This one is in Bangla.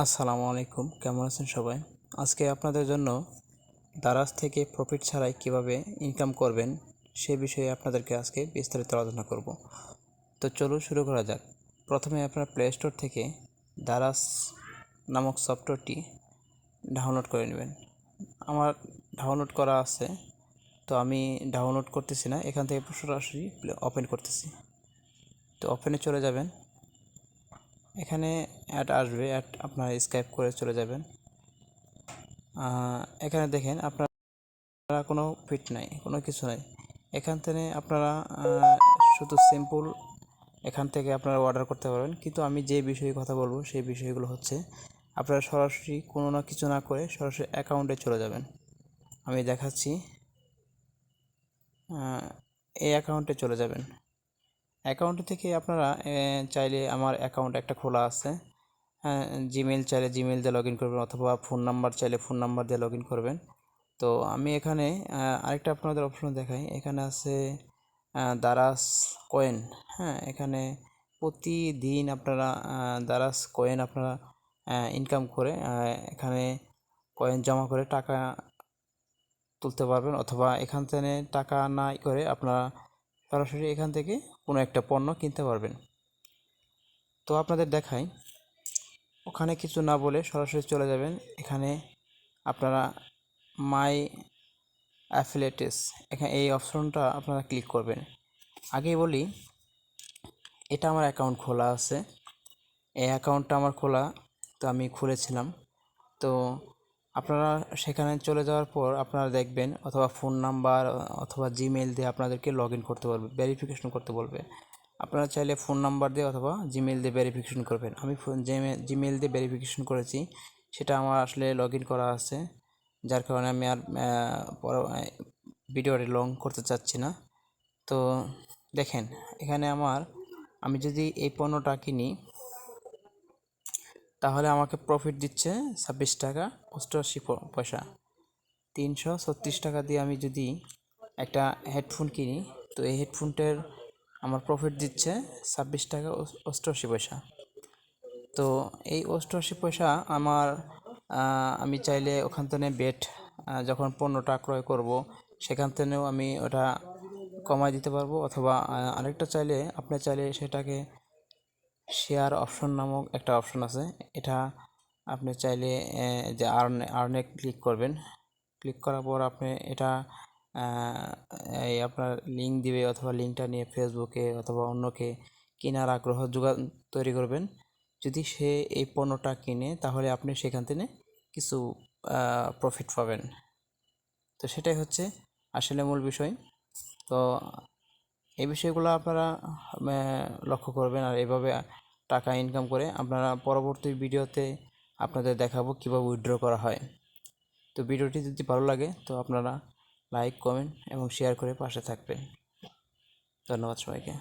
আসসালামু আলাইকুম, কেমন আছেন সবাই? আজকে আপনাদের জন্য দারাজ থেকে প্রফিট ছাড়াই কিভাবে ইনকাম করবেন সে বিষয়ে আপনাদেরকে আজকে বিস্তারিত আলোচনা করব। তো চলুন শুরু করা যাক। প্রথমে আপনার প্লে স্টোর থেকে দারাজ নামক সফটওয়্যারটি ডাউনলোড করে নেবেন। আমার ডাউনলোড করা আছে, তো আমি ডাউনলোড করতেছি না, এখান থেকে সরাসরি ওপেন করতেছি। তো ওপেনে চলে যাবেন, এখানে অ্যাড আসবে, অ্যাড আপনার স্কাইপ করে চলে যাবেন। এখানে দেখেন আপনারা কোনো ফিট নাই, কোনো কিছু নাই। এখান থেকে আপনারা শুধু সিম্পল এখান থেকে আপনারা অর্ডার করতে পারবেন। কিন্তু আমি যে বিষয়ে কথা বলবো সেই বিষয়গুলো হচ্ছে আপনারা সরাসরি কোনো না কিছু না করে সরাসরি অ্যাকাউন্টে চলে যাবেন। আমি দেখাচ্ছি, এই অ্যাকাউন্টে চলে যাবেন। অ্যাকাউন্ট থেকে আপনারা চাইলে আমার অ্যাকাউন্ট একটা খোলা আছে, জিমেল চাইলে জিমেল দিয়ে লগ ইন করবেন, অথবা ফোন নাম্বার চাইলে ফোন নাম্বার দিয়ে লগ ইন করবেন। তো আমি এখানে আরেকটা আপনাদের অপশন দেখাই, এখানে আছে দারাজ কয়েন। হ্যাঁ, এখানে প্রতিদিন আপনারা দারাজ কয়েন আপনারা ইনকাম করে এখানে কয়েন জমা করে টাকা তুলতে পারবেন, অথবা এখান থেকে টাকা না করে আপনারা সরাসরি এখান থেকে কোনো একটা পণ্য কিনতে পারবেন। তো আপনাদের দেখাই, ওখানে কিছু না বলে সরাসরি চলে যাবেন। এখানে আপনারা মাই অ্যাফিলিয়েটস, এখানে এই অপশনটা আপনারা ক্লিক করবেন। আগেই বলি, এটা আমার অ্যাকাউন্ট খোলা আছে, এই অ্যাকাউন্টটা আমার খোলা, তো আমি খুলেছিলাম। তো আপনারা সেখানে চলে যাওয়ার পর আপনারা দেখবেন, অথবা ফোন নাম্বার অথবা জিমেল দিয়ে আপনাদেরকে লগ ইন করতে বলবে, ভেরিফিকেশন করতে বলবে। আপনারা চাইলে ফোন নাম্বার দিয়ে অথবা জিমেল দিয়ে ভেরিফিকেশন করবেন। আমি জিমেল দিয়ে ভেরিফিকেশন করেছি, সেটা আমার আসলে লগ ইন করা আছে, যার কারণে আমি আর ভিডিওটি লং করতে চাচ্ছি না। তো দেখেন, এখানে আমি যদি এই পণ্যটা কিনি তাহলে আমাকে প্রফিট দিচ্ছে 26 টাকা 88 পয়সা। 336 টাকা দিয়ে আমি যদি একটা হেডফোন কিনি, তো এই হেডফোনটার আমার প্রফিট দিচ্ছে 26 টাকা 88 পয়সা। তো এই 88 পয়সা আমি চাইলে ওখান থেকে যখন পণ্যটা ক্রয় করব সেখান থেকেও আমি ওটা কমায় দিতে পারবো, অথবা আরেকটা চাইলে আপনি চাইলে সেটাকে শেয়ার অপশন নামক একটা অপশন আছে, এটা আপনি চাইলে যে আর্নে ক্লিক করবেন। ক্লিক করার পর আপনি এটা এই আপনার লিঙ্ক দিবে, অথবা লিঙ্কটা নিয়ে ফেসবুকে অথবা অন্যকে কেনার আগ্রহ তৈরি করবেন। যদি সে এই পণ্যটা কিনে তাহলে আপনি সেখান থেকে কিছু প্রফিট পাবেন। তো সেটাই হচ্ছে আসলে মূল বিষয়। তো এই বিষয়গুলো আপনারা লক্ষ্য করবেন, আর এভাবে টাকা ইনকাম করে আপনারা পরবর্তী ভিডিওতে আপনাদের দেখাবো কীভাবে উইথড্র করা হয়। তো ভিডিওটি যদি ভালো লাগে তো আপনারা লাইক, কমেন্ট এবং শেয়ার করে পাশে থাকবেন। ধন্যবাদ সবাইকে।